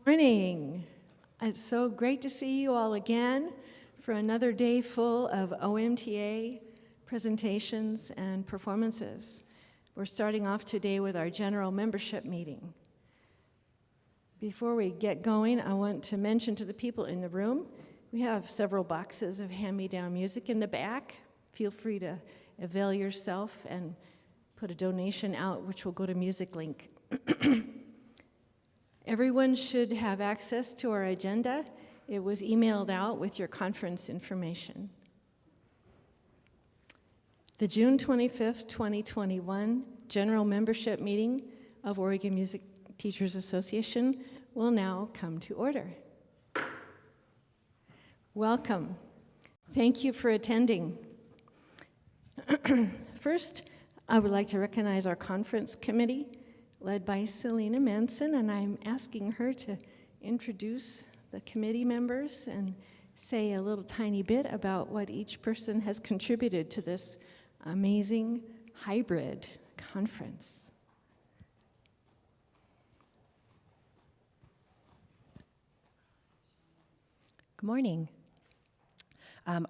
Morning. It's so great to see you all again for another day full of OMTA presentations and performances. We're starting off today with our general membership meeting. Before we get going, I want to mention to the people in the room, we have several boxes of hand-me-down music in the back. Feel free to avail yourself and put a donation out, which will go to Music Link. Everyone should have access to our agenda. It was emailed out with your conference information. The June 25th, 2021 General Membership Meeting of Oregon Music Teachers Association will now come to order. Welcome. Thank you for attending. First, I would like to recognize our conference committee, led by Selena Manson, and I'm asking her to introduce the committee members and say a little tiny bit about what each person has contributed to this amazing hybrid conference. Good morning.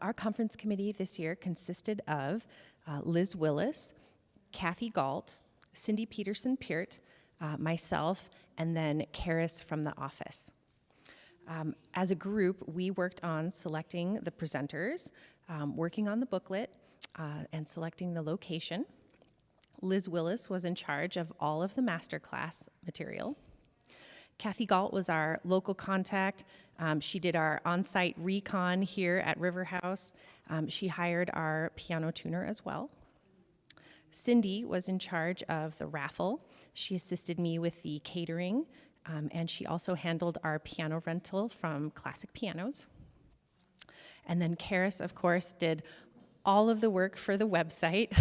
Our conference committee this year consisted of Liz Willis, Kathy Galt, Cindy Peterson-Peart, myself, and then Karis from the office. As a group, we worked on selecting the presenters, working on the booklet, and selecting the location. Liz Willis was in charge of all of the masterclass material. Kathy Galt was our local contact. She did our on-site recon here at River House. She hired our piano tuner as well. Cindy was in charge of the raffle. She assisted me with the catering, and she also handled our piano rental from Classic Pianos. And then Karis, of course, did all of the work for the website,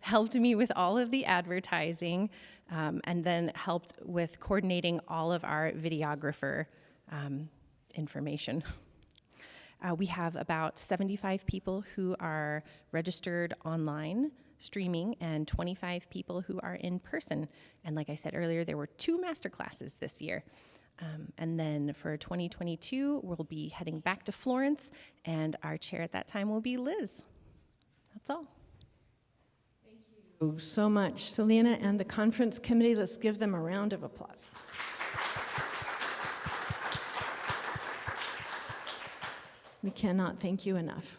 helped me with all of the advertising, and then helped with coordinating all of our videographer information. We have about 75 people who are registered online, streaming, and 25 people who are in person. And like I said earlier, there were 2 master classes this year. And then for 2022, we'll be heading back to Florence, and our chair at that time will be Liz. That's all. Thank you so much, Selena and the conference committee. Let's give them a round of applause. We cannot thank you enough.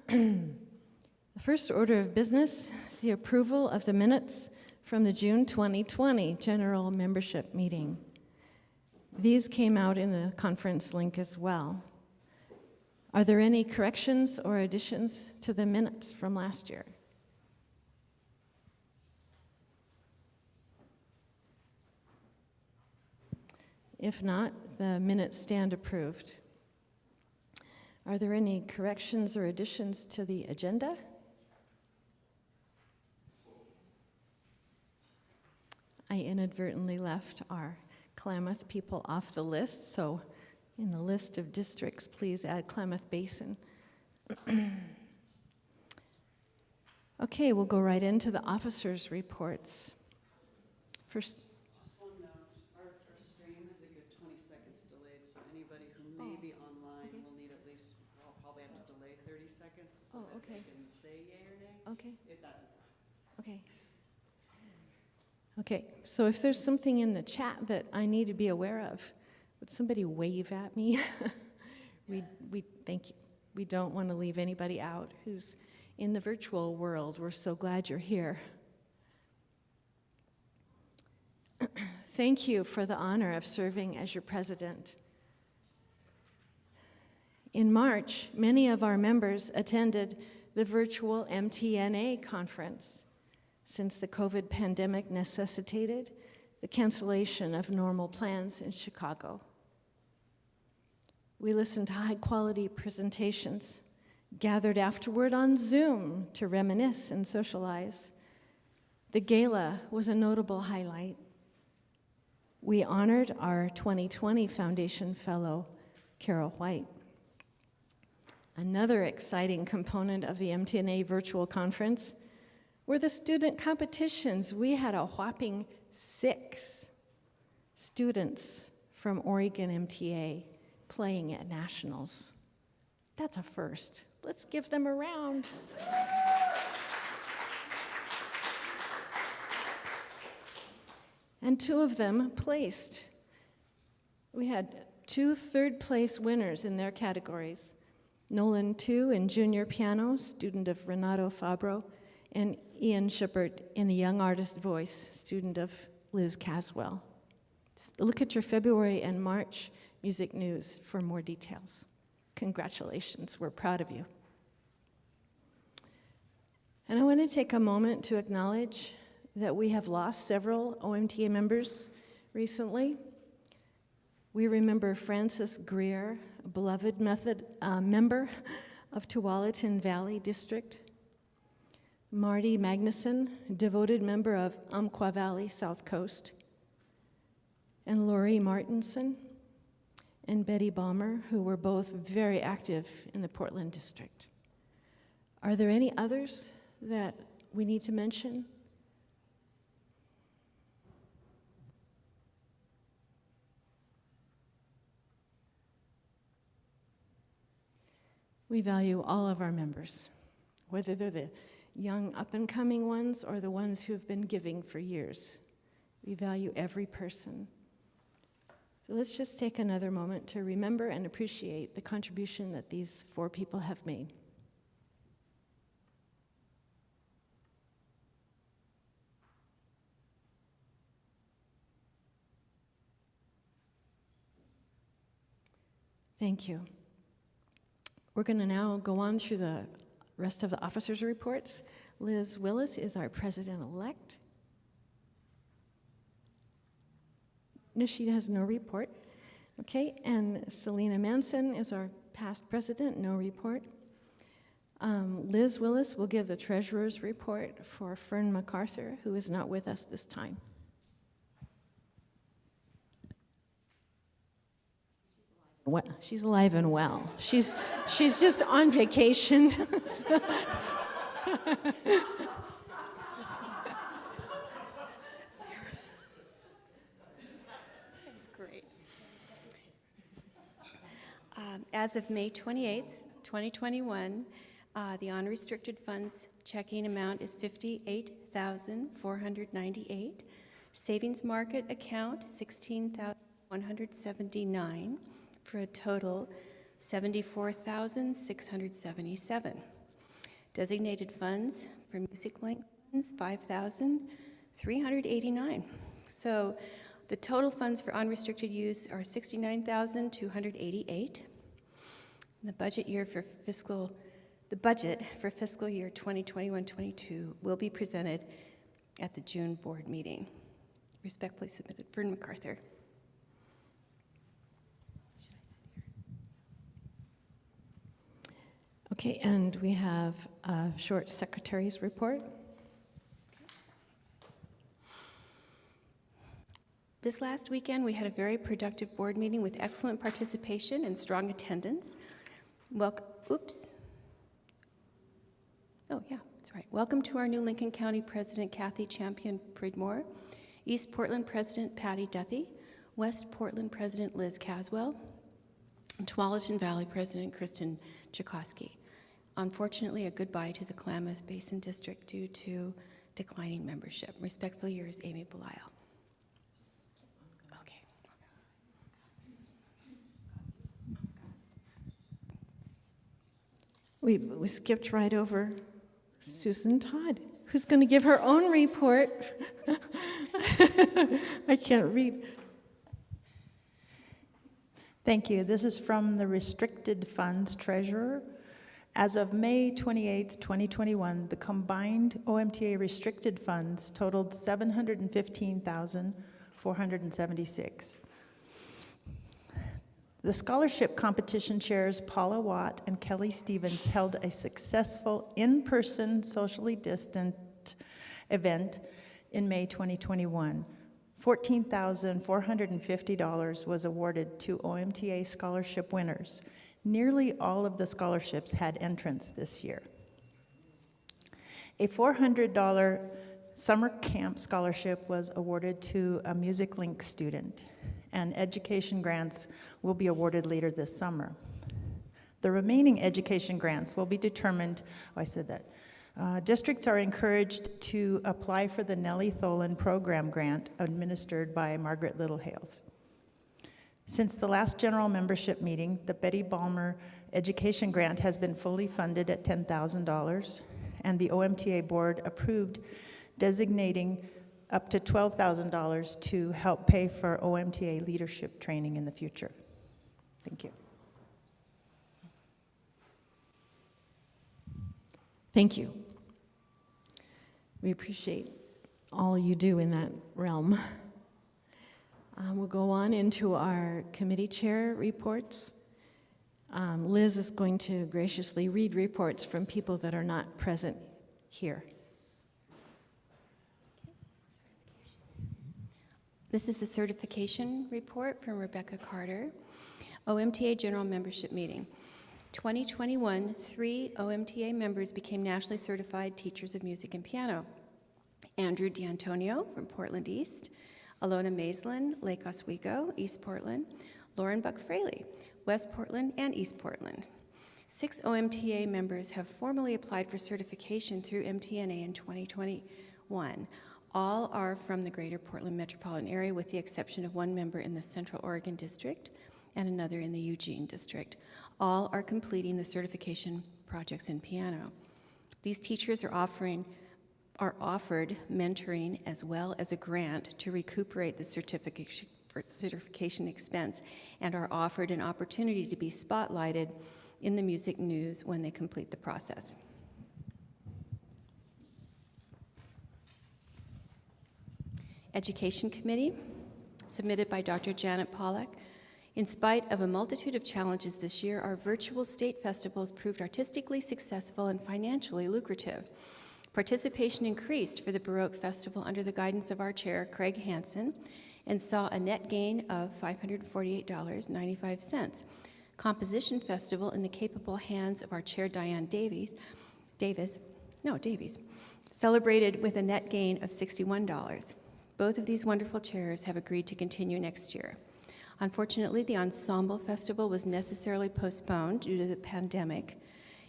The first order of business is the approval of the minutes from the June 2020 General Membership Meeting. These came out in the conference link as well. Are there any corrections or additions to the minutes from last year? If not, the minutes stand approved. Are there any corrections or additions to the agenda? I inadvertently left our Klamath people off the list, so in the list of districts, please add Klamath Basin. Okay, we'll go right into the officers' reports. First. Just one note, our stream is a good 20 seconds delayed, so anybody who may be online will need at least, I'll probably have to delay 30 seconds so that they can say yay or nay, if that's enough. Okay. Okay, so if there's something in the chat that I need to be aware of, would somebody wave at me? We thank you. We don't want to leave anybody out who's in the virtual world. We're so glad you're here. Thank you for the honor of serving as your president. In March, many of our members attended the virtual MTNA conference, since the COVID pandemic necessitated the cancellation of normal plans in Chicago. We listened to high-quality presentations, gathered afterward on Zoom to reminisce and socialize. The gala was a notable highlight. We honored our 2020 Foundation Fellow, Carol White. Another exciting component of the MTNA virtual conference were the student competitions. We had a whopping 6. students from Oregon MTA playing at nationals. That's a first. Let's give them a round. And two of them placed. We had two third-place winners in their categories. Nolan Tu in junior piano, student of Renato Fabro, and Ian Schippert in the young artist voice, student of Liz Caswell. Look at your February and March music news for more details. Congratulations, we're proud of you. And I want to take a moment to acknowledge that we have lost several OMTA members recently. We remember Francis Greer, a beloved member of Tualatin Valley District. Marty Magnuson, devoted member of Umpqua Valley South Coast. And Lori Martinson and Betty Balmer, who were both very active in the Portland District. Are there any others that we need to mention? We value all of our members, whether they're the young up-and-coming ones or the ones who have been giving for years. We value every person. So let's just take another moment to remember and appreciate the contribution that these 4 people have made. Thank you. We're going to now go on through the rest of the officers' reports. Liz Willis is our president-elect. No, she has no report. Okay, and Selena Manson is our past president, no report. Liz Willis will give the treasurer's report for Fern MacArthur, who is not with us this time. What? She's alive and well. She's just on vacation. That's great. As of May 28th, 2021, the unrestricted funds checking amount is $58,498. Savings market account $16,179. For a total $74,677. Designated funds for music link funds $5,389. So the total funds for unrestricted use are $69,288. The budget for fiscal year 2021-22 will be presented at the June board meeting. Respectfully submitted, Fern MacArthur. Okay, and we have a short secretary's report. This last weekend, we had a very productive board meeting with excellent participation and strong attendance. That's right. Welcome to our new Lincoln County President, Kathy Champion Pridmore, East Portland President, Patty Duthie, West Portland President, Liz Caswell, and Tualatin Valley President, Kristen Chakosky. Unfortunately, a goodbye to the Klamath Basin District due to declining membership. Respectfully yours, Amy Belisle. Okay. We skipped right over Susan Todd, who's going to give her own report. I can't read. Thank you. This is from the Restricted Funds Treasurer. As of May 28, 2021, the combined OMTA restricted funds totaled $715,476. The scholarship competition chairs Paula Watt and Kelly Stevens held a successful in-person, socially distant event in May 2021. $14,450 was awarded to OMTA scholarship winners. Nearly all of the scholarships had entrants this year. A $400 summer camp scholarship was awarded to a Music Link student, and education grants will be awarded later this summer. The remaining education grants will be determined, oh, I said that. Districts are encouraged to apply for the Nellie Tholen Program Grant administered by Margaret Littlehales. Since the last general membership meeting, the Betty Balmer Education Grant has been fully funded at $10,000, and the OMTA board approved designating up to $12,000 to help pay for OMTA leadership training in the future. Thank you. Thank you. We appreciate all you do in that realm. We'll go on into our committee chair reports. Liz is going to graciously read reports from people that are not present here. This is the certification report from Rebecca Carter, OMTA General Membership Meeting. 2021, 3 OMTA members became nationally certified teachers of music and piano. Andrew D'Antonio from Portland East, Alona Maislin, Lake Oswego, East Portland, Lauren Buck-Fraley, West Portland, and East Portland. 6 OMTA members have formally applied for certification through MTNA in 2021. All are from the greater Portland metropolitan area, with the exception of 1 member in the Central Oregon District and another in the Eugene District. All are completing the certification projects in piano. These teachers are offered mentoring as well as a grant to recuperate the certification expense, and are offered an opportunity to be spotlighted in the music news when they complete the process. Education Committee, submitted by Dr. Janet Pollack. In spite of a multitude of challenges this year, our virtual state festivals proved artistically successful and financially lucrative. Participation increased for the Baroque Festival under the guidance of our chair, Craig Hansen, and saw a net gain of $548.95. Composition Festival, in the capable hands of our chair, Diane Davies, celebrated with a net gain of $61. Both of these wonderful chairs have agreed to continue next year. Unfortunately, the Ensemble Festival was necessarily postponed due to the pandemic,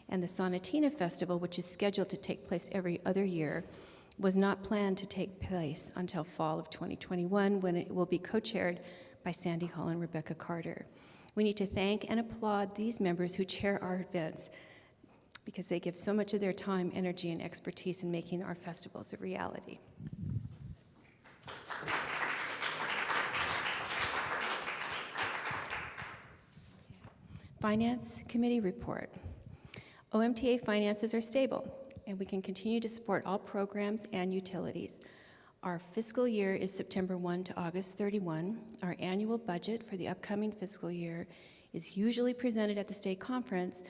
and the Sonatina Festival, which is scheduled to take place every other year, was not planned to take place until fall of 2021, when it will be co-chaired by Sandy Hall and Rebecca Carter. We need to thank and applaud these members who chair our events, because they give so much of their time, energy, and expertise in making our festivals a reality. Finance Committee report. OMTA finances are stable, and we can continue to support all programs and utilities. Our fiscal year is September 1 to August 31. Our annual budget for the upcoming fiscal year is usually presented at the state conference,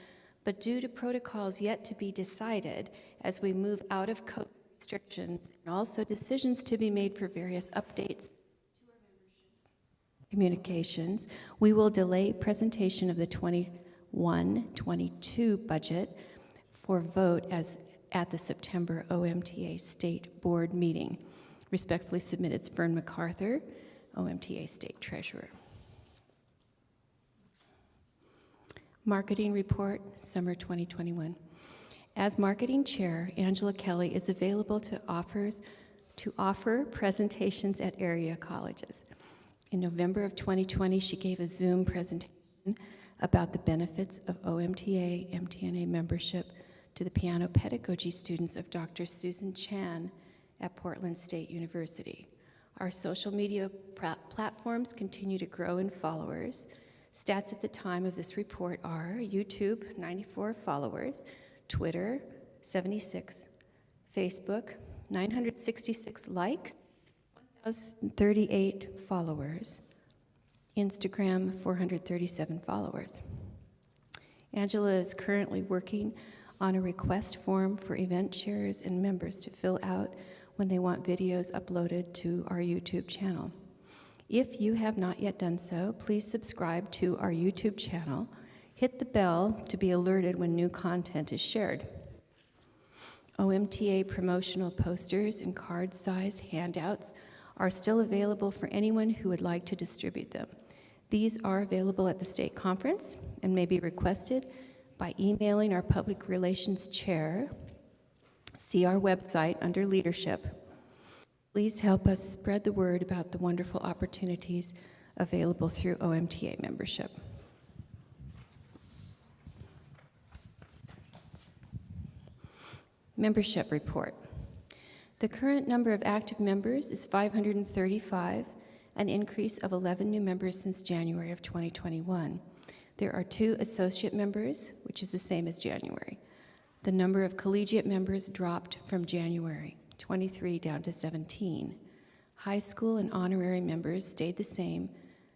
but due to protocols yet to be decided as we move out of COVID restrictions, and also decisions to be made for various updates to our membership communications, we will delay presentation of the 21-22 budget for vote at the September OMTA State Board meeting. Respectfully submitted, Fern MacArthur, OMTA State Treasurer. Marketing report, summer 2021. As marketing chair, Angela Kelly is available to offer presentations at area colleges. In November of 2020, she gave a Zoom presentation about the benefits of OMTA MTNA membership to the piano pedagogy students of Dr. Susan Chan at Portland State University. Our social media platforms continue to grow in followers. Stats at the time of this report are YouTube, 94 followers, Twitter, 76, Facebook, 966 likes, 1,038 followers, Instagram, 437 followers. Angela is currently working on a request form for event chairs and members to fill out when they want videos uploaded to our YouTube channel. If you have not yet done so, please subscribe to our YouTube channel. Hit the bell to be alerted when new content is shared. OMTA promotional posters and card-size handouts are still available for anyone who would like to distribute them. These are available at the state conference and may be requested by emailing our public relations chair. See our website under leadership. Please help us spread the word about the wonderful opportunities available through OMTA membership. Membership report. The current number of active members is 535, an increase of 11 new members since January of 2021. There are 2 associate members, which is the same as January. The number of collegiate members dropped from January, 23 down to 17. High school and honorary members stayed the same,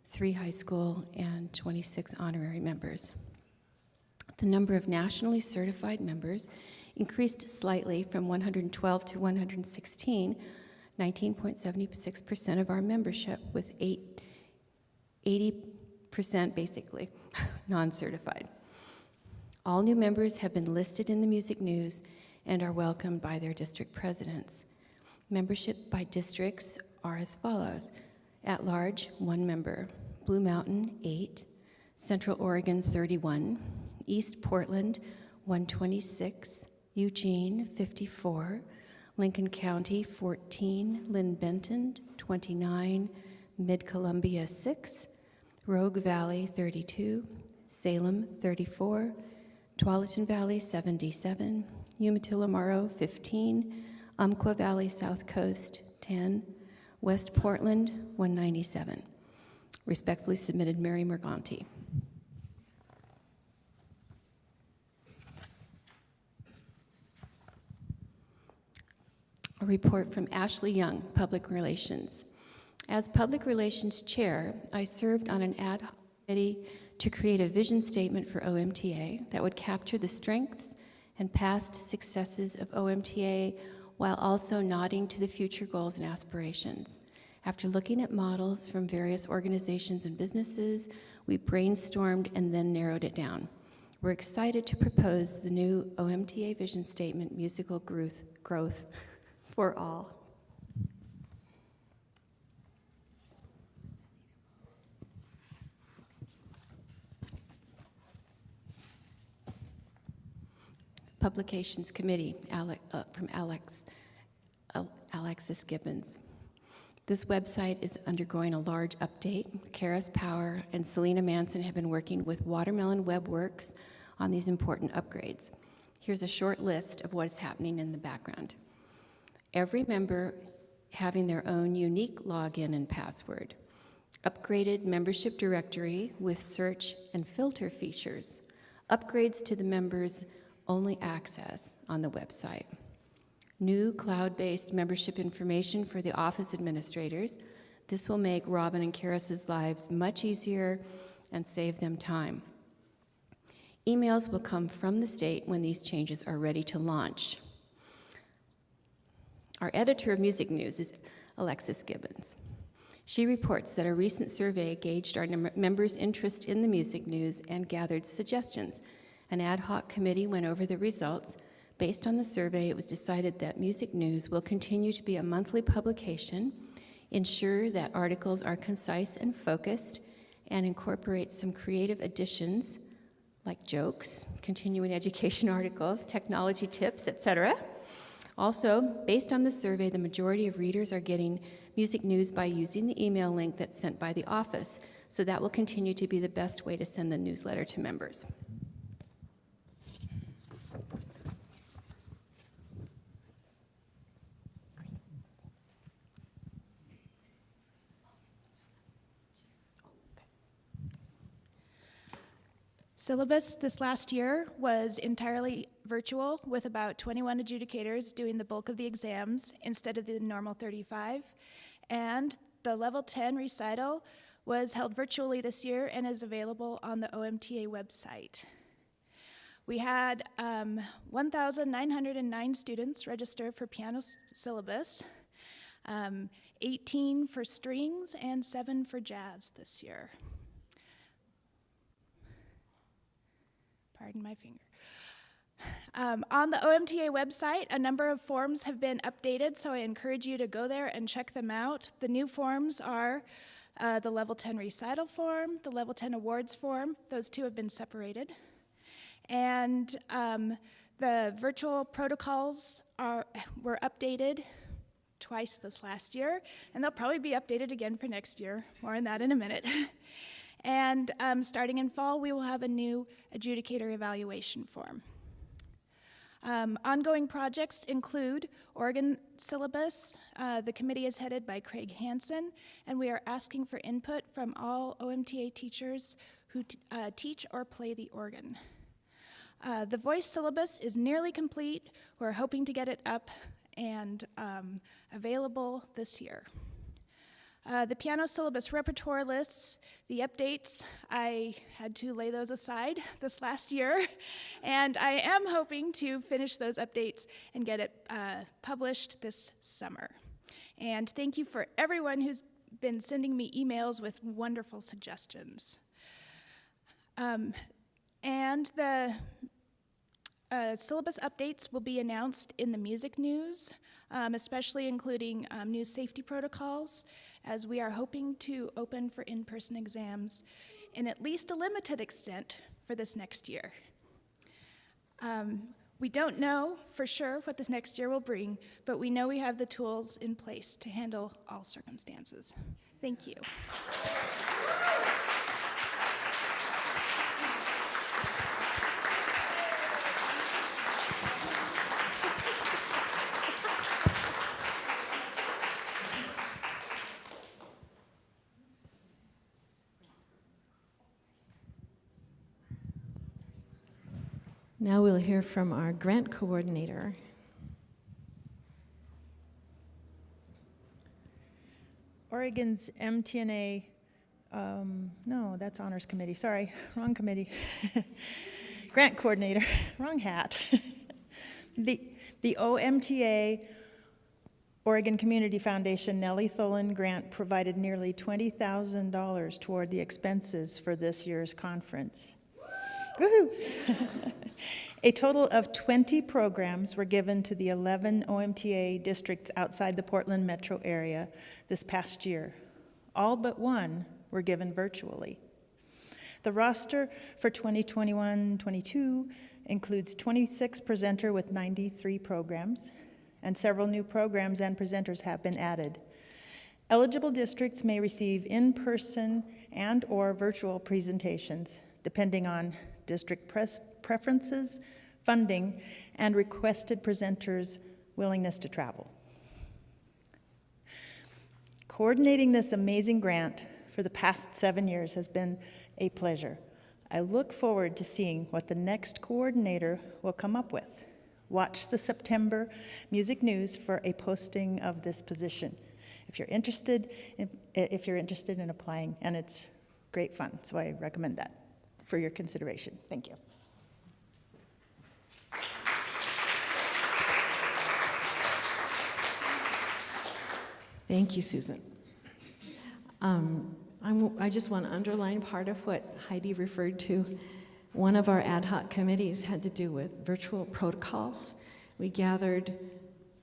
3 high school and 26 honorary members. The number of nationally certified members increased slightly from 112 to 116, 19.76% of our membership, with 80% basically non-certified. All new members have been listed in the Music News and are welcomed by their district presidents. Membership by districts are as follows: at large, 1 member; Blue Mountain, 8; Central Oregon, 31; East Portland, 126; Eugene, 54; Lincoln County, 14; Lynn Benton, 29; Mid-Columbia, 6; Rogue Valley, 32; Salem, 34; Tualatin Valley, 77; Umatilla Morrow, 15; Umpqua Valley South Coast, 10; West Portland, 197. Respectfully submitted, Mary Morganti. A report from Ashley Young, Public Relations. As Public Relations Chair, I served on an ad hoc committee to create a vision statement for OMTA that would capture the strengths and past successes of OMTA while also nodding to the future goals and aspirations. After looking at models from various organizations and businesses, we brainstormed and then narrowed it down. We're excited to propose the new OMTA vision statement, Musical Growth for All. Publications Committee, from Alexis Gibbons. This website is undergoing a large update. Karis Power and Selena Manson have been working with Watermelon WebWorks on these important upgrades. Here's a short list of what is happening in the background. Every member having their own unique login and password. Upgraded membership directory with search and filter features. Upgrades to the members' only access on the website. New cloud-based membership information for the office administrators. This will make Robin and Karis's lives much easier and save them time. Emails will come from the state when these changes are ready to launch. Our editor of Music News is Alexis Gibbons. She reports that a recent survey gauged our members' interest in the music news and gathered suggestions. An ad hoc committee went over the results. Based on the survey, it was decided that Music News will continue to be a monthly publication, ensure that articles are concise and focused, and incorporate some creative additions like jokes, continuing education articles, technology tips, etc. Also, based on the survey, the majority of readers are getting Music News by using the email link that's sent by the office, so that will continue to be the best way to send the newsletter to members. Syllabus this last year was entirely virtual, with about 21 adjudicators doing the bulk of the exams instead of the normal 35. And the level 10 recital was held virtually this year and is available on the OMTA website. We had 1,909 students register for piano syllabus, 18 for strings, and 7 for jazz this year. Pardon my finger. On the OMTA website, a number of forms have been updated, so I encourage you to go there and check them out. The new forms are the Level 10 recital form, the Level 10 awards form. Those two have been separated. And the virtual protocols were updated twice this last year, and they'll probably be updated again for next year. More on that in a minute. And starting in fall, we will have a new adjudicator evaluation form. Ongoing projects include Oregon syllabus. The committee is headed by Craig Hansen, and we are asking for input from all OMTA teachers who teach or play the organ. The voice syllabus is nearly complete. We're hoping to get it up and available this year. The piano syllabus repertoire lists, the updates, I had to lay those aside this last year, and I am hoping to finish those updates and get it published this summer. And thank you for everyone who's been sending me emails with wonderful suggestions. And the syllabus updates will be announced in the music news, especially including new safety protocols, as we are hoping to open for in-person exams in at least a limited extent for this next year. We don't know for sure what this next year will bring, but we know we have the tools in place to handle all circumstances. Thank you. Now we'll hear from our grant coordinator. Oregon's MTNA, no, that's Honors Committee, sorry, wrong committee. Grant coordinator, wrong hat. The OMTA Oregon Community Foundation Nellie Tholen grant provided nearly $20,000 toward the expenses for this year's conference. Woohoo! A total of 20 programs were given to the 11 OMTA districts outside the Portland metro area this past year. All but one were given virtually. The roster for 2021-22 includes 26 presenters with 93 programs, and several new programs and presenters have been added. Eligible districts may receive in-person and/or virtual presentations, depending on district preferences, funding, and requested presenters' willingness to travel. Coordinating this amazing grant for the past 7 years has been a pleasure. I look forward to seeing what the next coordinator will come up with. Watch the September Music News for a posting of this position if you're interested in applying, and it's great fun, so I recommend that for your consideration. Thank you. Thank you, Susan. I just want to underline part of what Heidi referred to. One of our ad hoc committees had to do with virtual protocols. We gathered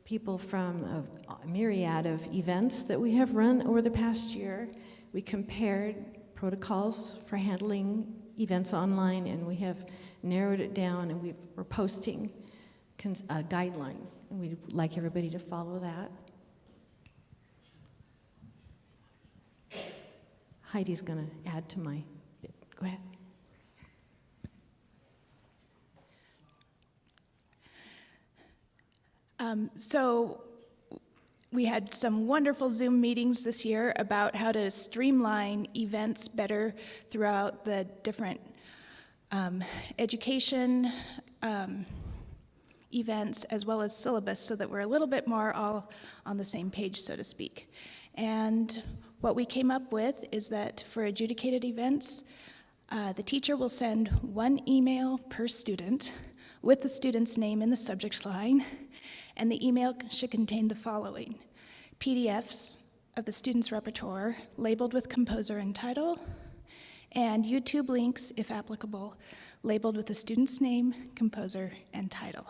people from a myriad of events that we have run over the past year. We compared protocols for handling events online, and we have narrowed it down, and we're posting a guideline, and we'd like everybody to follow that. Heidi's going to add to my bit. Go ahead. So we had some wonderful Zoom meetings this year about how to streamline events better throughout the different education events as well as syllabus, so that we're a little bit more all on the same page, so to speak. And what we came up with is that for adjudicated events, the teacher will send one email per student with the student's name in the subject line, and the email should contain the following: PDFs of the student's repertoire labeled with composer and title, and YouTube links, if applicable, labeled with the student's name, composer, and title.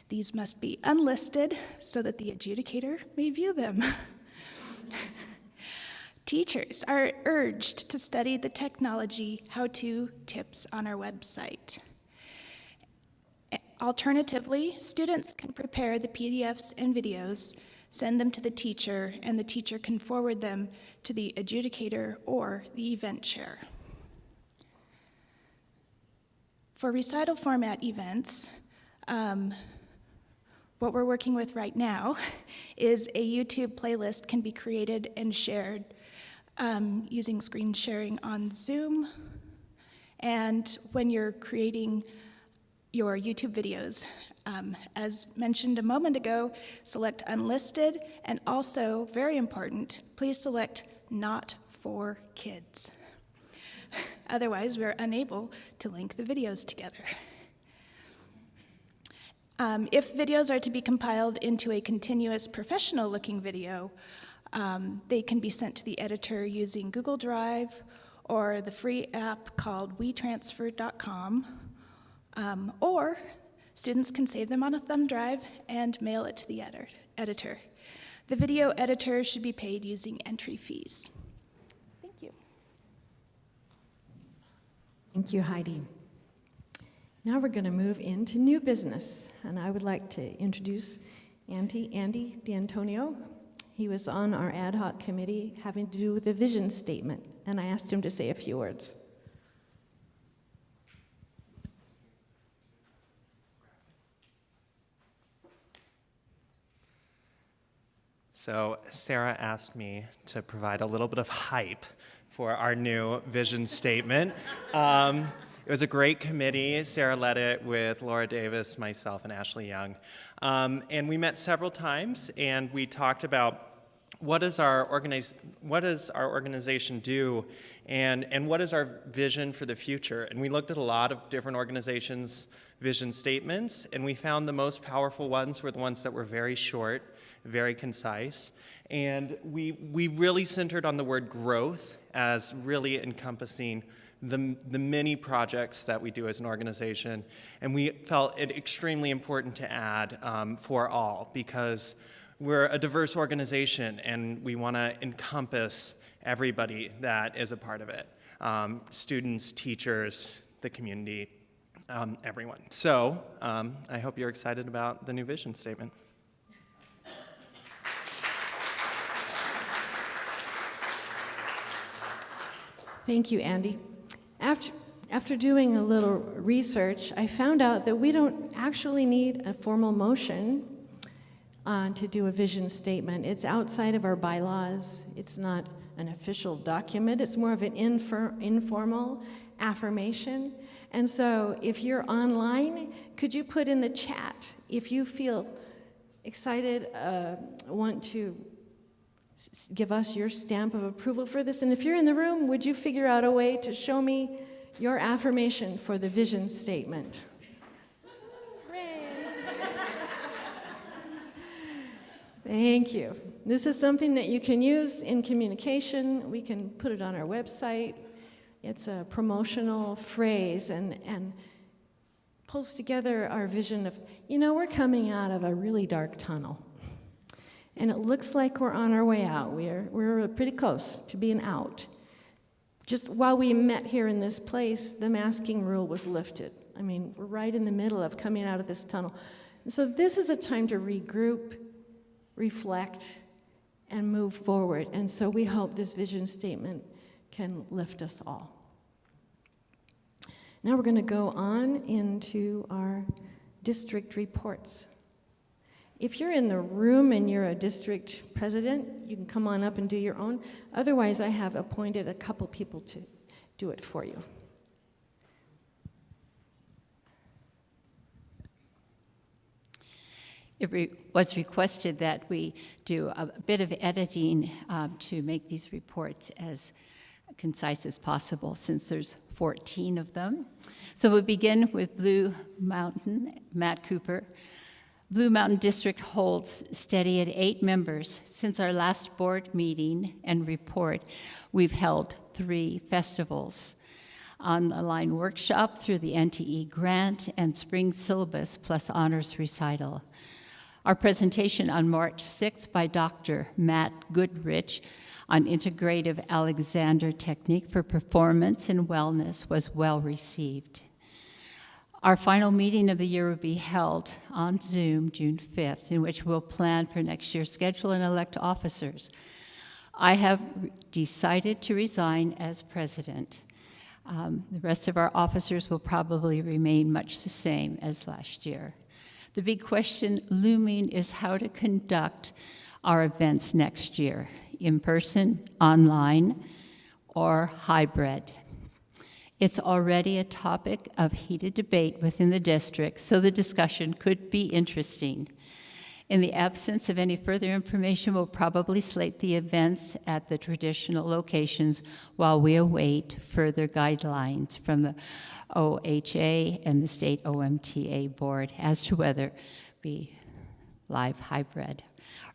These must be unlisted so that the adjudicator may view them. Teachers are urged to study the technology how-to tips on our website. Alternatively, students can prepare the PDFs and videos, send them to the teacher, and the teacher can forward them to the adjudicator or the event chair. For recital format events, what we're working with right now is a YouTube playlist can be created and shared using screen sharing on Zoom. And when you're creating your YouTube videos, as mentioned a moment ago, select unlisted, and also, very important, please select not for kids. Otherwise, we're unable to link the videos together. If videos are to be compiled into a continuous professional-looking video, they can be sent to the editor using Google Drive or the free app called WeTransfer.com, or students can save them on a thumb drive and mail it to the editor. The video editor should be paid using entry fees. Thank you. Thank you, Heidi. Now we're going to move into new business, and I would like to introduce Andy D'Antonio. He was on our ad hoc committee having to do with the vision statement, and I asked him to say a few words. So Sarah asked me to provide a little bit of hype for our new vision statement. It was a great committee. Sarah led it with Laura Davis, myself, and Ashley Young. And we met several times, and we talked about what does our organization do, and what is our vision for the future. And we looked at a lot of different organizations' vision statements, and we found the most powerful ones were the ones that were very short, very concise. And we really centered on the word growth as really encompassing the many projects that we do as an organization. And we felt it extremely important to add for all, because we're a diverse organization and we want to encompass everybody that is a part of it. Students, teachers, the community, everyone. So I hope you're excited about the new vision statement. Thank you, Andy. After doing a little research, I found out that we don't actually need a formal motion to do a vision statement. It's outside of our bylaws. It's not an official document. It's more of an informal affirmation. And so if you're online, could you put in the chat if you feel excited, want to give us your stamp of approval for this? And if you're in the room, would you figure out a way to show me your affirmation for the vision statement? Thank you. This is something that you can use in communication. We can put it on our website. It's a promotional phrase and pulls together our vision of, we're coming out of a really dark tunnel. And it looks like we're on our way out. We're pretty close to being out. Just while we met here in this place, the masking rule was lifted. I mean, we're right in the middle of coming out of this tunnel. And so this is a time to regroup, reflect, and move forward. And so we hope this vision statement can lift us all. Now we're going to go on into our district reports. If you're in the room and you're a district president, you can come on up and do your own. Otherwise, I have appointed a couple people to do it for you. It was requested that we do a bit of editing to make these reports as concise as possible, since there's 14 of them. So we'll begin with Blue Mountain, Matt Cooper. Blue Mountain District holds steady at 8 members. Since our last board meeting and report, we've held 3 festivals. online workshop through the NTE grant, and spring syllabus plus honors recital. Our presentation on March 6th by Dr. Matt Goodrich on integrative Alexander technique for performance and wellness was well received. Our final meeting of the year will be held on Zoom June 5th, in which we'll plan for next year's schedule and elect officers. I have decided to resign as president. The rest of our officers will probably remain much the same as last year. The big question looming is how to conduct our events next year, in person, online, or hybrid. It's already a topic of heated debate within the district, so the discussion could be interesting. In the absence of any further information, we'll probably slate the events at the traditional locations while we await further guidelines from the OHA and the state OMTA board as to whether be live, hybrid,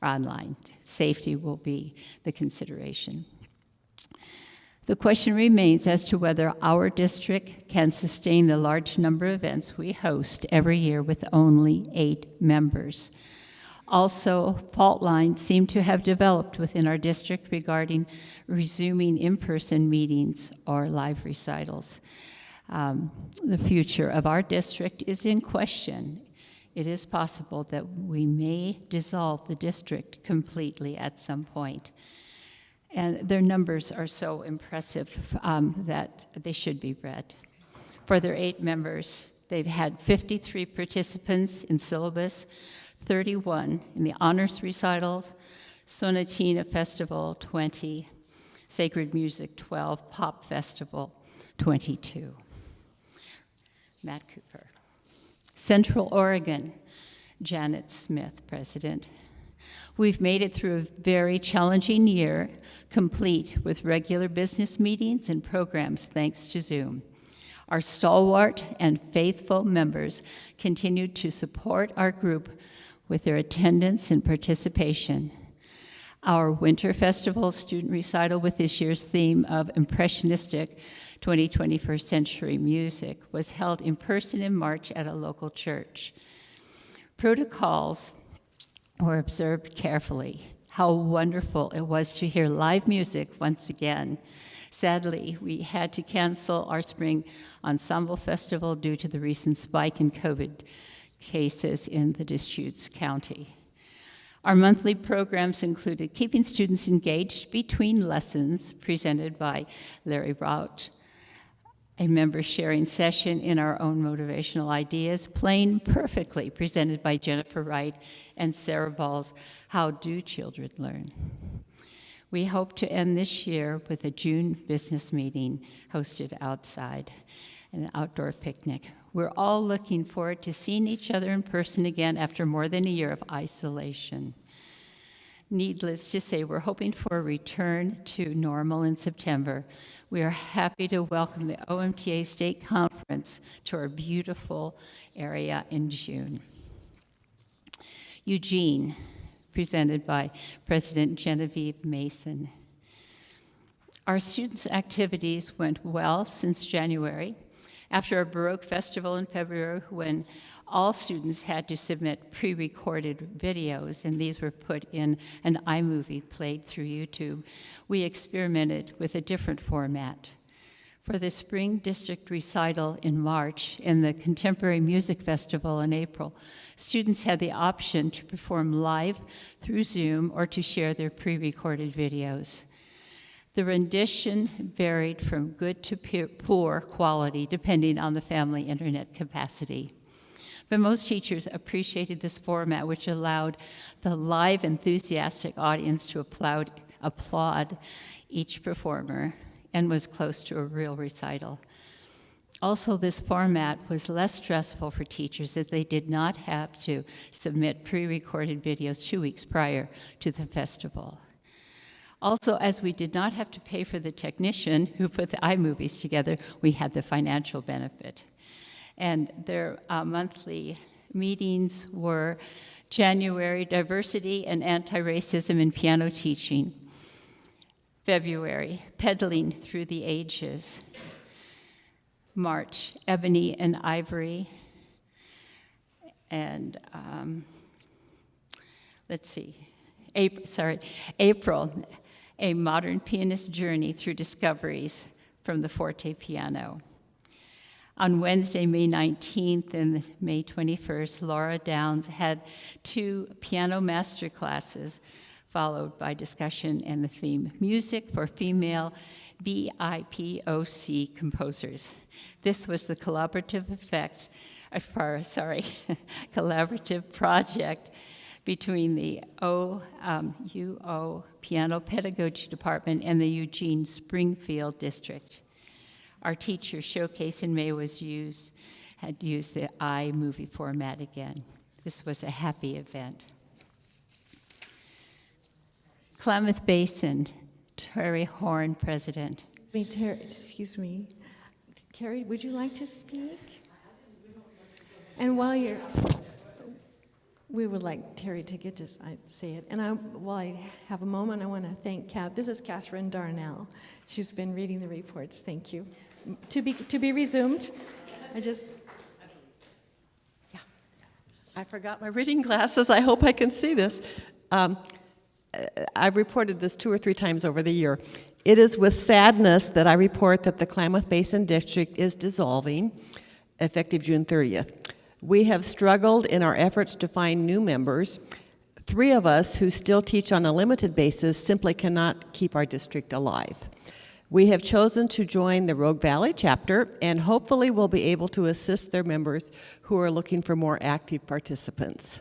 or online. Safety will be the consideration. The question remains as to whether our district can sustain the large number of events we host every year with only 8 members. Also, fault lines seem to have developed within our district regarding resuming in-person meetings or live recitals. The future of our district is in question. It is possible that we may dissolve the district completely at some point. And their numbers are so impressive that they should be read. For their 8 members, they've had 53 participants in syllabus, 31 in the honors recitals, Sonatina Festival 20, Sacred Music 12, Pop Festival 22. Matt Cooper. Central Oregon, Janet Smith, President. We've made it through a very challenging year, complete with regular business meetings and programs thanks to Zoom. Our stalwart and faithful members continued to support our group with their attendance and participation. Our Winter Festival student recital with this year's theme of impressionistic 21st century music was held in person in March at a local church. Protocols were observed carefully. How wonderful it was to hear live music once again. Sadly, we had to cancel our spring ensemble festival due to the recent spike in COVID cases in the Deschutes County. Our monthly programs included keeping students engaged between lessons, presented by Larry Rout, a member sharing session in our own motivational ideas, Playing Perfectly, presented by Jennifer Wright, and Sarah Ball's How Do Children Learn? We hope to end this year with a June business meeting hosted outside, an outdoor picnic. We're all looking forward to seeing each other in person again after more than a year of isolation. Needless to say, we're hoping for a return to normal in September. We are happy to welcome the OMTA State Conference to our beautiful area in June. Eugene, presented by President Genevieve Mason. Our students' activities went well since January. After a Baroque festival in February, when all students had to submit pre-recorded videos, and these were put in an iMovie played through YouTube, we experimented with a different format. For the Spring District Recital in March and the Contemporary Music Festival in April, students had the option to perform live through Zoom or to share their pre-recorded videos. The rendition varied from good to poor quality, depending on the family internet capacity. But most teachers appreciated this format, which allowed the live, enthusiastic audience to applaud each performer and was close to a real recital. Also, this format was less stressful for teachers as they did not have to submit pre-recorded videos 2 weeks prior to the festival. Also, as we did not have to pay for the technician who put the iMovies together, we had the financial benefit. And their monthly meetings were January, diversity and anti-racism in piano teaching. February, pedaling through the ages. March, Ebony and Ivory. And let's see, April, A Modern Pianist Journey Through Discoveries from the Forte Piano. On Wednesday, May 19th and May 21st, Laura Downs had 2 piano master classes, followed by discussion and the theme, Music for Female BIPOC Composers. This was the collaborative collaborative project between the UO Piano Pedagogy Department and the Eugene Springfield District. Our teacher showcase in May had used the iMovie format again. This was a happy event. Klamath Basin, Terry Horn, President. Excuse me. Terry, would you like to speak? And while we would like Terry to get to say it. And while I have a moment, I want to thank this is Catherine Darnell. She's been reading the reports. Thank you. To be resumed. I forgot my reading glasses. I hope I can see this. I've reported this 2 or 3 times over the year. It is with sadness that I report that the Klamath Basin District is dissolving, effective June 30th. We have struggled in our efforts to find new members. 3 of us who still teach on a limited basis simply cannot keep our district alive. We have chosen to join the Rogue Valley chapter and hopefully will be able to assist their members who are looking for more active participants.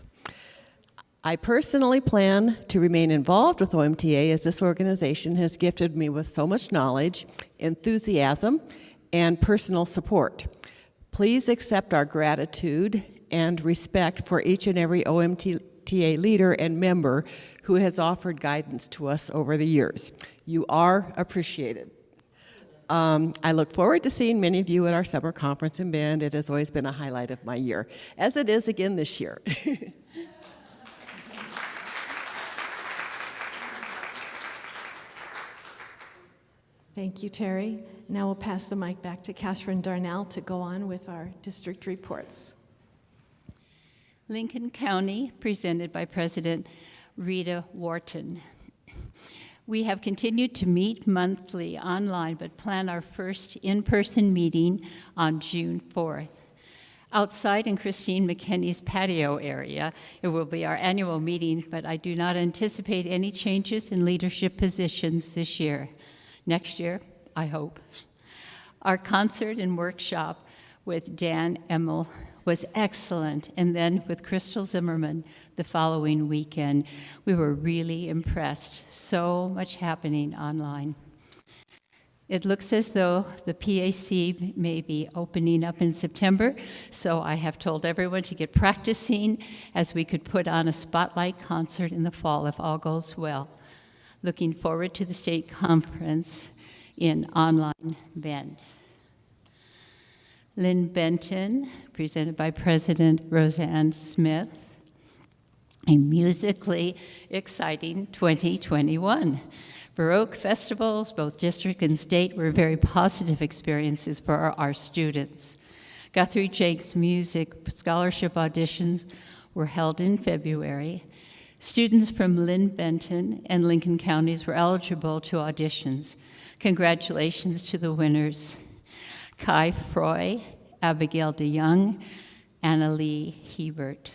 I personally plan to remain involved with OMTA as this organization has gifted me with so much knowledge, enthusiasm, and personal support. Please accept our gratitude and respect for each and every OMTA leader and member who has offered guidance to us over the years. You are appreciated. I look forward to seeing many of you at our summer conference in Bend. It has always been a highlight of my year, as it is again this year. Thank you, Terry. Now we'll pass the mic back to Catherine Darnell to go on with our district reports. Lincoln County, presented by President Rita Wharton. We have continued to meet monthly online, but plan our first in-person meeting on June 4th. Outside in Christine McKinney's patio area, it will be our annual meeting, but I do not anticipate any changes in leadership positions this year. Next year, I hope. Our concert and workshop with Dan Emmel was excellent, and then with Crystal Zimmerman the following weekend. We were really impressed. So much happening online. It looks as though the PAC may be opening up in September, so I have told everyone to get practicing as we could put on a spotlight concert in the fall if all goes well. Looking forward to the state conference in online Bend. Lynn Benton, presented by President Roseanne Smith. A musically exciting 2021. Baroque festivals, both district and state, were very positive experiences for our students. Guthrie Jenks Music Scholarship auditions were held in February. Students from Lynn Benton and Lincoln counties were eligible to auditions. Congratulations to the winners. Kai Froy, Abigail DeYoung, Annalie Hebert.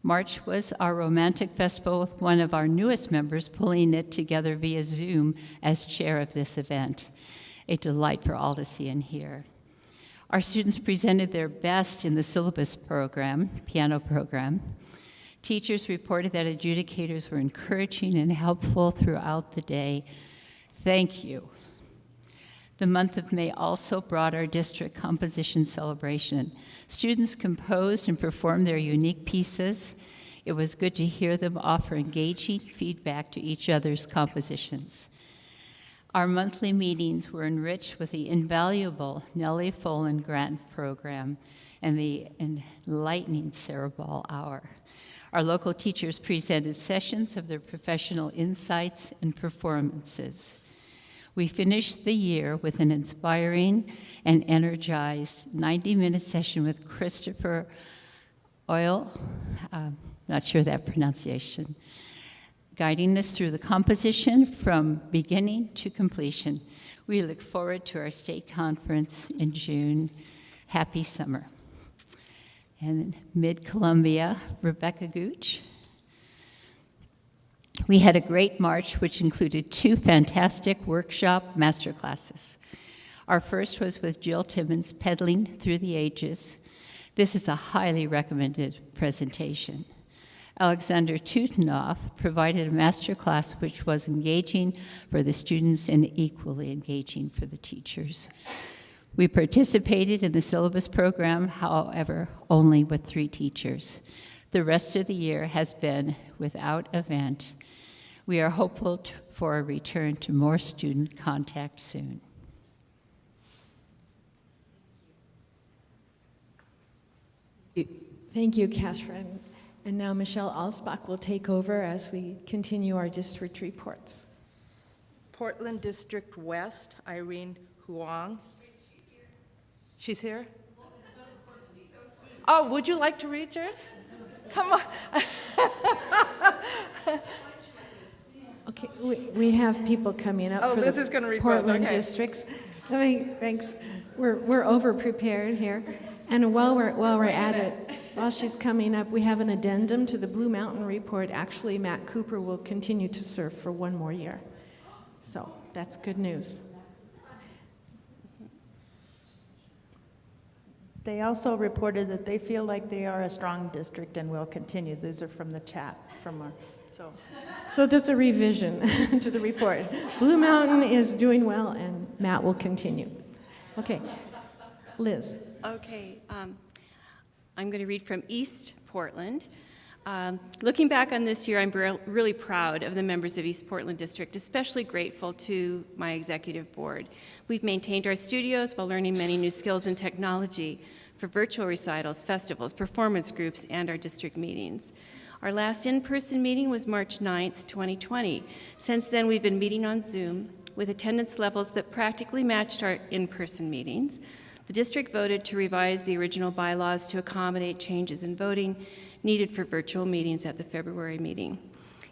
March was our romantic festival with one of our newest members pulling it together via Zoom as chair of this event. A delight for all to see and hear. Our students presented their best in the syllabus program, piano program. Teachers reported that adjudicators were encouraging and helpful throughout the day. Thank you. The month of May also brought our district composition celebration. Students composed and performed their unique pieces. It was good to hear them offer engaging feedback to each other's compositions. Our monthly meetings were enriched with the invaluable Nellie Folan Grant Program and the enlightening Sarah Ball Hour. Our local teachers presented sessions of their professional insights and performances. We finished the year with an inspiring and energized 90-minute session with Christopher Oil, not sure that pronunciation, guiding us through the composition from beginning to completion. We look forward to our state conference in June. Happy summer. And Mid-Columbia, Rebecca Gooch. We had a great March, which included 2 fantastic workshop masterclasses. Our first was with Jill Timmons, Pedaling Through the Ages. This is a highly recommended presentation. Alexander Tutenov provided a masterclass which was engaging for the students and equally engaging for the teachers. We participated in the syllabus program, however, only with 3 teachers. The rest of the year has been without event. We are hopeful for a return to more student contact soon. Thank you, Catherine. And now Michelle Alsbach will take over as we continue our district reports. Portland District West, Irene Huang. She's here? Oh, would you like to read yours? Come on. Okay, we have people coming up for Liz the is gonna read both, Portland okay. districts. Thanks. We're over-prepared here. And while we're at it, while she's coming up, we have an addendum to the Blue Mountain report. Actually, Matt Cooper will continue to serve for 1 more year. So that's good news. They also reported that they feel like they are a strong district and will continue. These are from the chat from our, So that's a revision to the report. Blue Mountain is doing well, and Matt will continue. Okay, Liz. Okay, I'm going to read from East Portland. Looking back on this year, I'm really proud of the members of East Portland District, especially grateful to my executive board. We've maintained our studios while learning many new skills and technology for virtual recitals, festivals, performance groups, and our district meetings. Our last in-person meeting was March 9th, 2020. Since then, we've been meeting on Zoom with attendance levels that practically matched our in-person meetings. The district voted to revise the original bylaws to accommodate changes in voting needed for virtual meetings at the February meeting.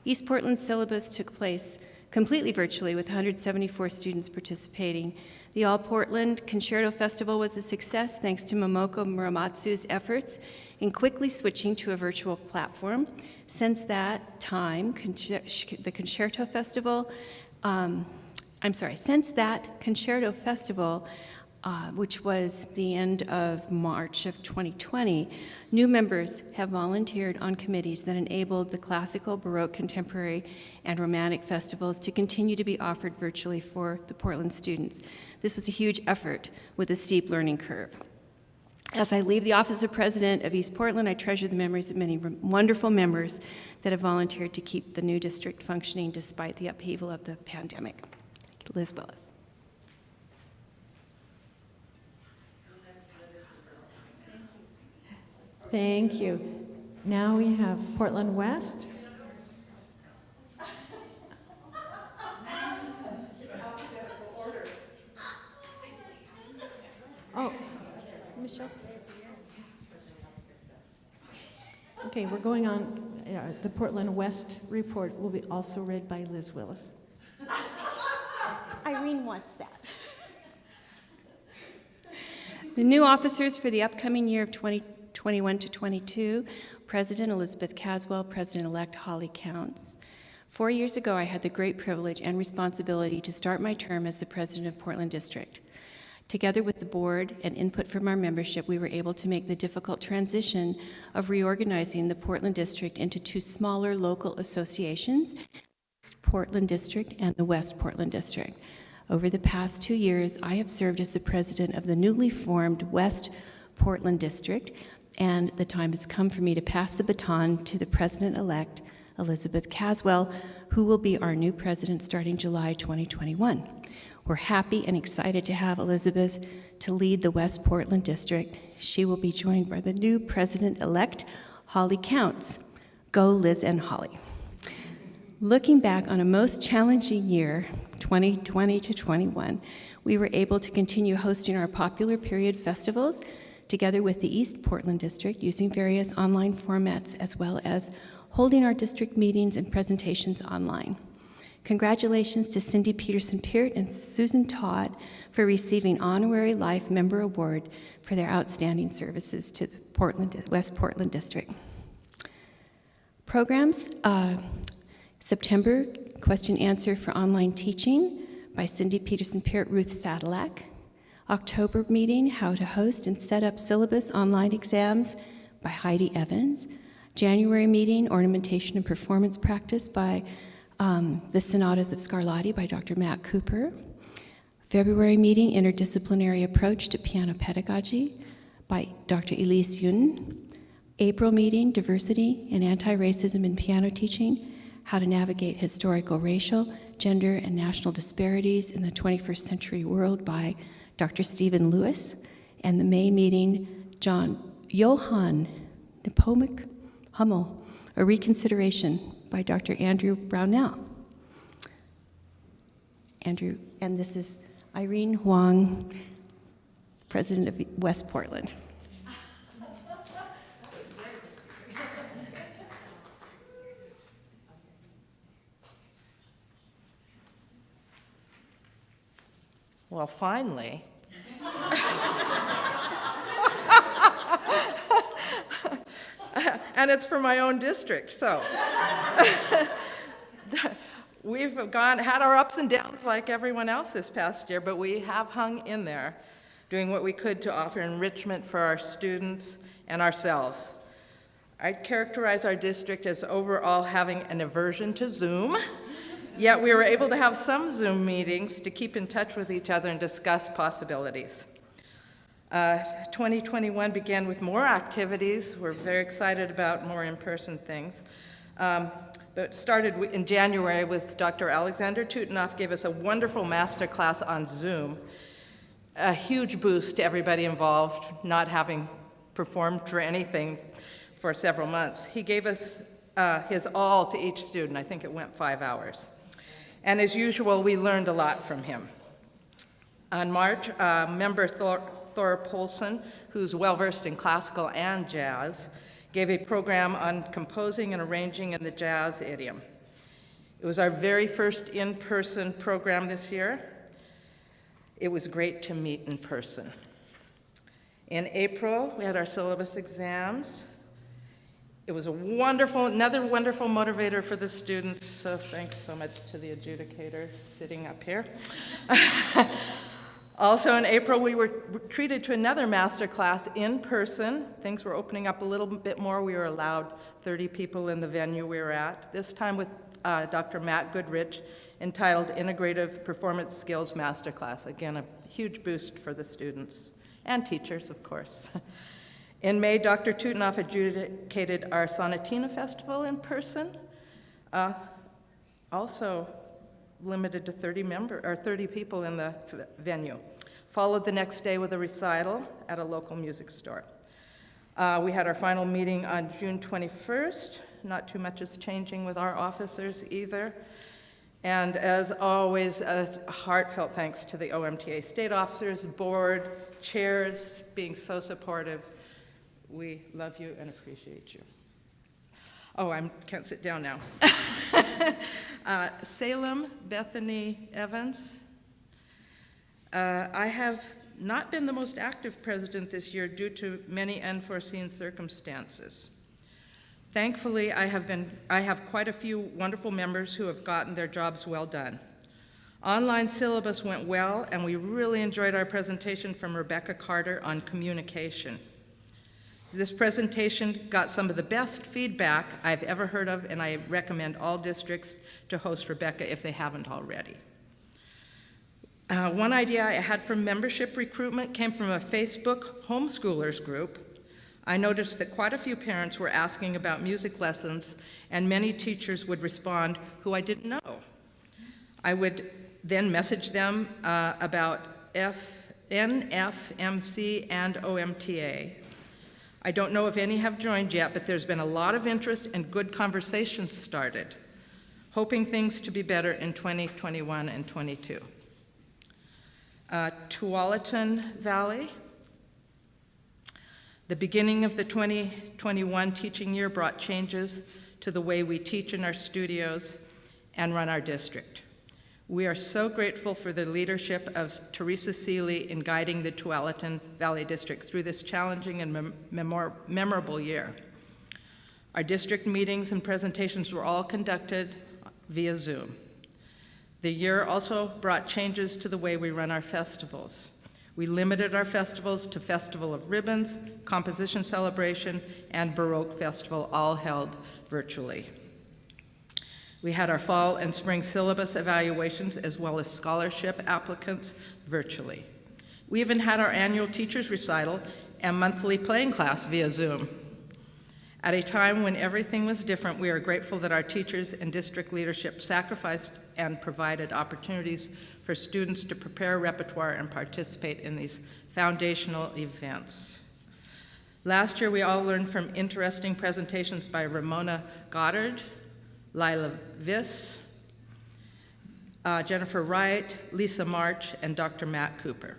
East Portland's syllabus took place completely virtually with 174 students participating. The All Portland Concerto Festival was a success thanks to Momoko Muramatsu's efforts in quickly switching to a virtual platform. Since that time, the Concerto Festival, which was the end of March of 2020, new members have volunteered on committees that enabled the classical, Baroque, contemporary, and romantic festivals to continue to be offered virtually for the Portland students. This was a huge effort with a steep learning curve. As I leave the office of president of East Portland, I treasure the memories of many wonderful members that have volunteered to keep the new district functioning despite the upheaval of the pandemic. Liz Willis. Thank you. Now we have Portland West. Oh, Michelle. Okay, we're going on. The Portland West report will be also read by Liz Willis. Irene wants that. The new officers for the upcoming year of 2021 to 22, President Elizabeth Caswell, President-elect Holly Counts. 4 years ago, I had the great privilege and responsibility to start my term as the president of Portland District. Together with the board and input from our membership, we were able to make the difficult transition of reorganizing the Portland District into 2 smaller local associations, East Portland District and the West Portland District. Over the past 2 years, I have served as the president of the newly formed West Portland District, and the time has come for me to pass the baton to the president-elect, Elizabeth Caswell, who will be our new president starting July 2021. We're happy and excited to have Elizabeth to lead the West Portland District. She will be joined by the new president-elect, Holly Counts. Go Liz and Holly. Looking back on a most challenging year, 2020 to 21, we were able to continue hosting our popular period festivals together with the East Portland District using various online formats, as well as holding our district meetings and presentations online. Congratulations to Cindy Peterson-Peart and Susan Todd for receiving Honorary Life Member Award for their outstanding services to the West Portland District. Programs, September, question answer for online teaching by Cindy Peterson-Peart, Ruth Sadalak. October meeting, how to host and set up syllabus online exams by Heidi Evans. January meeting, ornamentation and performance practice by the Sonatas of Scarlatti by Dr. Matt Cooper. February meeting, interdisciplinary approach to piano pedagogy by Dr. Elise Yun. April meeting, diversity and anti-racism in piano teaching, how to navigate historical, racial, gender, and national disparities in the 21st century world by Dr. Stephen Lewis. And the May meeting, Johann Nepomuk Hummel, a reconsideration by Dr. Andrew Brownell. Andrew, and this is Irene Huang, President of West Portland. Well, finally. And it's for my own district, so. We've had our ups and downs like everyone else this past year, but we have hung in there, doing what we could to offer enrichment for our students and ourselves. I'd characterize our district as overall having an aversion to Zoom, yet we were able to have some Zoom meetings to keep in touch with each other and discuss possibilities. 2021 began with more activities. We're very excited about more in-person things. But started in January with Dr. Alexander Tutenoff gave us a wonderful masterclass on Zoom. A huge boost to everybody involved, not having performed for anything for several months. He gave us his all to each student. I think it went 5 hours. And as usual, we learned a lot from him. On March, member Thora Polson, who's well-versed in classical and jazz, gave a program on composing and arranging in the jazz idiom. It was our very first in-person program this year. It was great to meet in person. In April, we had our syllabus exams. It was another wonderful motivator for the students, so thanks so much to the adjudicators sitting up here. Also in April, we were treated to another master class in person. Things were opening up a little bit more. We were allowed 30 people in the venue we were at, this time with Dr. Matt Goodrich, entitled Integrative Performance Skills Masterclass. Again, a huge boost for the students and teachers, of course. In May, Dr. Tutenoff adjudicated our Sonatina Festival in person, also limited to 30 people in the venue. Followed the next day with a recital at a local music store. We had our final meeting on June 21st. Not too much is changing with our officers either. And as always, a heartfelt thanks to the OMTA state officers, board, chairs, being so supportive. We love you and appreciate you. Oh, I can't sit down now. Salem, Bethany Evans. I have not been the most active president this year due to many unforeseen circumstances. Thankfully, I have quite a few wonderful members who have gotten their jobs well done. Online syllabus went well, and we really enjoyed our presentation from Rebecca Carter on communication. This presentation got some of the best feedback I've ever heard of, and I recommend all districts to host Rebecca if they haven't already. One idea I had for membership recruitment came from a Facebook homeschoolers group. I noticed that quite a few parents were asking about music lessons, and many teachers would respond who I didn't know. I would then message them about NFMC and OMTA. I don't know if any have joined yet, but there's been a lot of interest and good conversations started. hoping things to be better in 2021 and 22. Tualatin Valley. The beginning of the 2021 teaching year brought changes to the way we teach in our studios and run our district. We are so grateful for the leadership of Teresa Seeley in guiding the Tualatin Valley District through this challenging and memorable year. Our district meetings and presentations were all conducted via Zoom. The year also brought changes to the way we run our festivals. We limited our festivals to Festival of Ribbons, Composition Celebration, and Baroque Festival, all held virtually. We had our fall and spring syllabus evaluations as well as scholarship applicants virtually. We even had our annual teachers recital and monthly playing class via Zoom. At a time when everything was different, we are grateful that our teachers and district leadership sacrificed and provided opportunities for students to prepare repertoire and participate in these foundational events. Last year, we all learned from interesting presentations by Ramona Goddard, Lila Viss, Jennifer Wright, Lisa March, and Dr. Matt Cooper.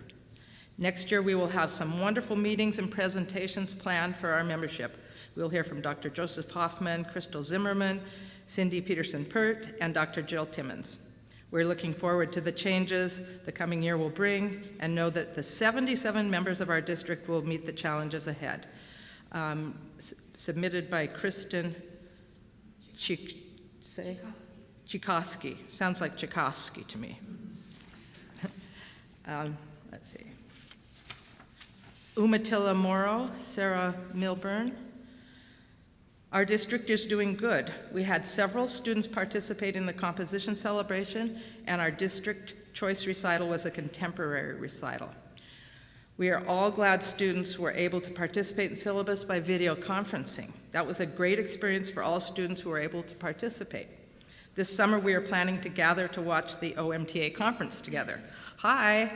Next year, we will have some wonderful meetings and presentations planned for our membership. We'll hear from Dr. Joseph Hoffman, Crystal Zimmerman, Cindy Peterson-Pert, and Dr. Jill Timmons. We're looking forward to the changes the coming year will bring and know that the 77 members of our district will meet the challenges ahead. Submitted by Kristen Tchaikovsky. Sounds like Tchaikovsky to me. Let's see. Umatilla Morrow, Sarah Milburn. Our district is doing good. We had several students participate in the composition celebration, and our district choice recital was a contemporary recital. We are all glad students were able to participate in syllabus by video conferencing. That was a great experience for all students who were able to participate. This summer, we are planning to gather to watch the OMTA conference together. Hi.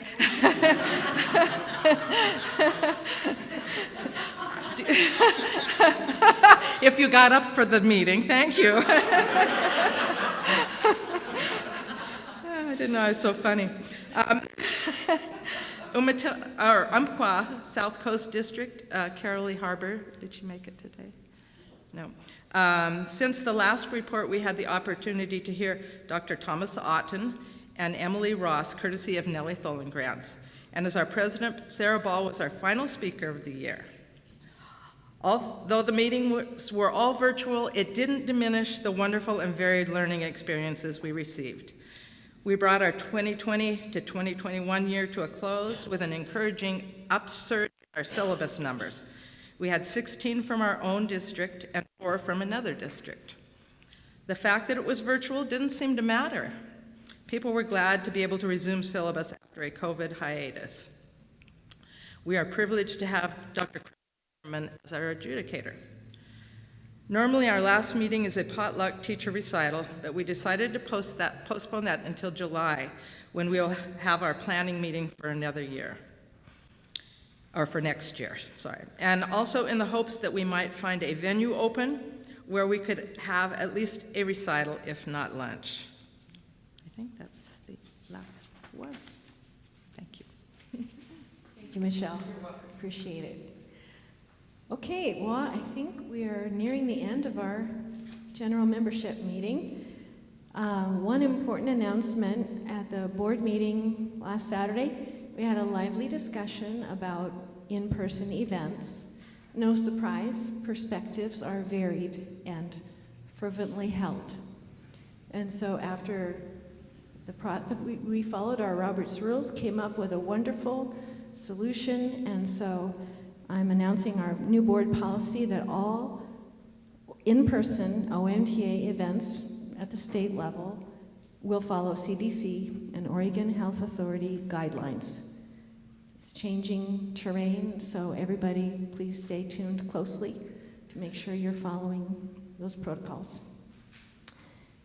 If you got up for the meeting, thank you. I didn't know I was so funny. Umpqua, South Coast District, Carolee Harbor, did she make it today? No. Since the last report, we had the opportunity to hear Dr. Thomas Otten and Emily Ross, courtesy of Nellie Tholen-Grants. And as our president, Sarah Ball, was our final speaker of the year. Although the meetings were all virtual, it didn't diminish the wonderful and varied learning experiences we received. We brought our 2020 to 2021 year to a close with an encouraging upsurge in our syllabus numbers. We had 16 from our own district and 4 from another district. The fact that it was virtual didn't seem to matter. People were glad to be able to resume syllabus after a COVID hiatus. We are privileged to have Dr. as our adjudicator. Normally, our last meeting is a potluck teacher recital, but we decided to postpone that until July, when we'll have our planning meeting for another year, or for next year, sorry. And also in the hopes that we might find a venue open where we could have at least a recital, if not lunch. I think that's the last one. Thank you. Thank you, Michelle. Appreciate it. Okay, well, I think we are nearing the end of our general membership meeting. One important announcement at the board meeting last Saturday, we had a lively discussion about in-person events. No surprise, perspectives are varied and fervently held. And so after we followed our Robert's rules, came up with a wonderful solution, and so I'm announcing our new board policy that all in-person OMTA events at the state level will follow CDC and Oregon Health Authority guidelines. It's changing terrain, so everybody please stay tuned closely to make sure you're following those protocols.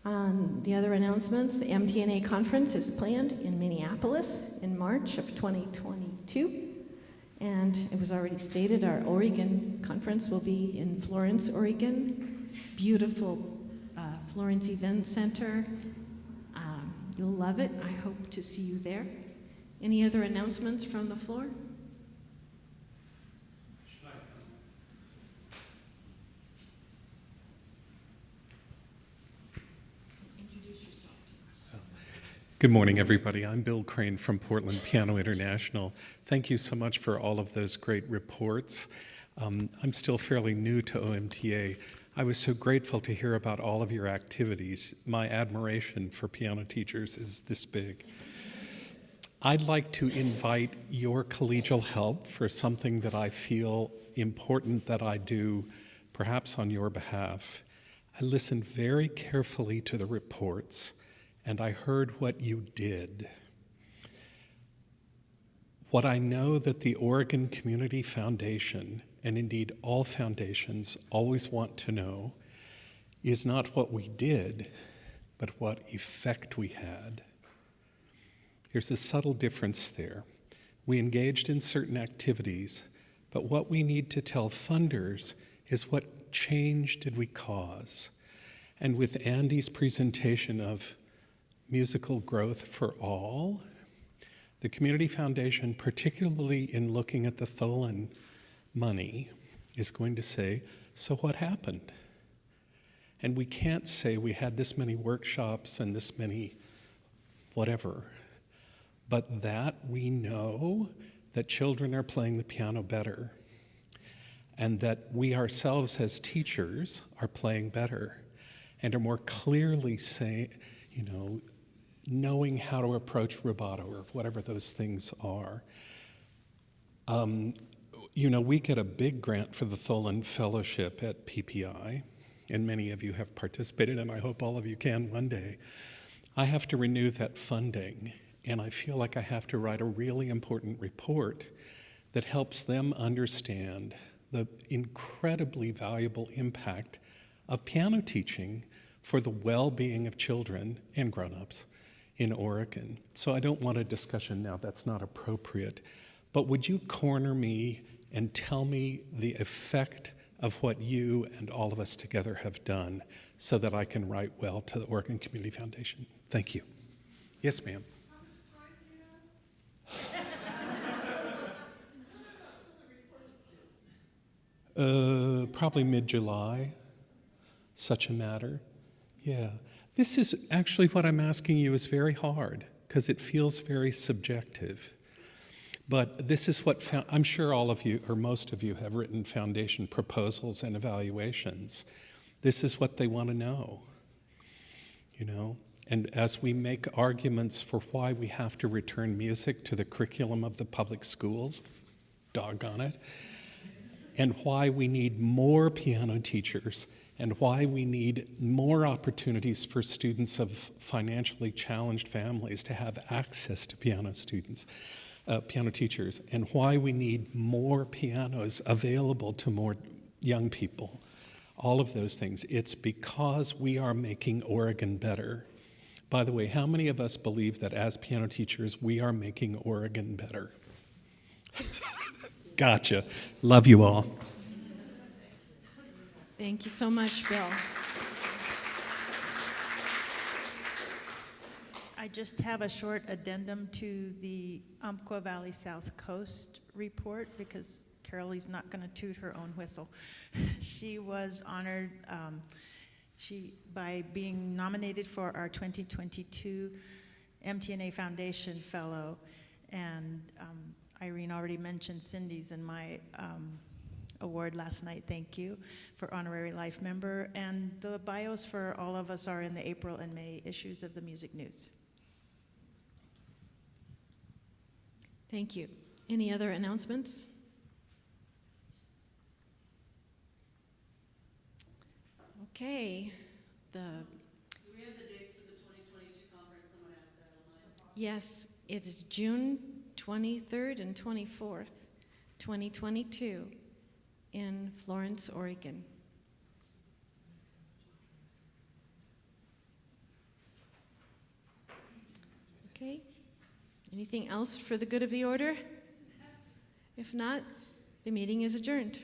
The other announcements, the MTNA conference is planned in Minneapolis in March of 2022. And it was already stated our Oregon conference will be in Florence, Oregon. Beautiful Florence Event Center. You'll love it. I hope to see you there. Any other announcements from the floor? Introduce yourself. Good morning, everybody. I'm Bill Crane from Portland Piano International. Thank you so much for all of those great reports. I'm still fairly new to OMTA. I was so grateful to hear about all of your activities. My admiration for piano teachers is this big. I'd like to invite your collegial help for something that I feel important that I do, perhaps on your behalf. I listened very carefully to the reports, and I heard what you did. What I know that the Oregon Community Foundation, and indeed all foundations, always want to know is not what we did, but what effect we had. There's a subtle difference there. We engaged in certain activities, but what we need to tell funders is what change did we cause. And with Andy's presentation of musical growth for all, the Community Foundation, particularly in looking at the Tholen money, is going to say, so what happened? And we can't say we had this many workshops and this many whatever, but that we know that children are playing the piano better and that we ourselves as teachers are playing better and are more clearly saying, knowing how to approach rubato or whatever those things are. We get a big grant for the Tholen Fellowship at PPI, and many of you have participated, and I hope all of you can one day. I have to renew that funding, and I feel like I have to write a really important report that helps them understand the incredibly valuable impact of piano teaching for the well-being of children and grown-ups in Oregon. So I don't want a discussion now, that's not appropriate. But would you corner me and tell me the effect of what you and all of us together have done so that I can write well to the Oregon Community Foundation? Thank you. Yes, ma'am. Probably mid-July, such a matter. Yeah. This is actually what I'm asking you is very hard because it feels very subjective. But this is what, I'm sure all of you, or most of you, have written foundation proposals and evaluations. This is what they want to know, And as we make arguments for why we have to return music to the curriculum of the public schools, doggone it, and why we need more piano teachers, and why we need more opportunities for students of financially challenged families to have access to piano teachers, and why we need more pianos available to more young people. All of those things. It's because we are making Oregon better. By the way, how many of us believe that as piano teachers, we are making Oregon better? Gotcha. Love you all. Thank you so much, Bill. I just have a short addendum to the Umpqua Valley South Coast report because Carolee's not going to toot her own whistle. She was honored by being nominated for our 2022 MTNA Foundation Fellow, and Irene already mentioned Cindy's and my award last night. Thank you for Honorary Life Member, and the bios for all of us are in the April and May issues of the Music News. Thank you. Any other announcements? Okay. Do we have the dates for the 2022 conference? Someone asked that online. Yes, it's June 23rd and 24th, 2022 in Florence, Oregon. Okay. Anything else for the good of the order? If not, the meeting is adjourned.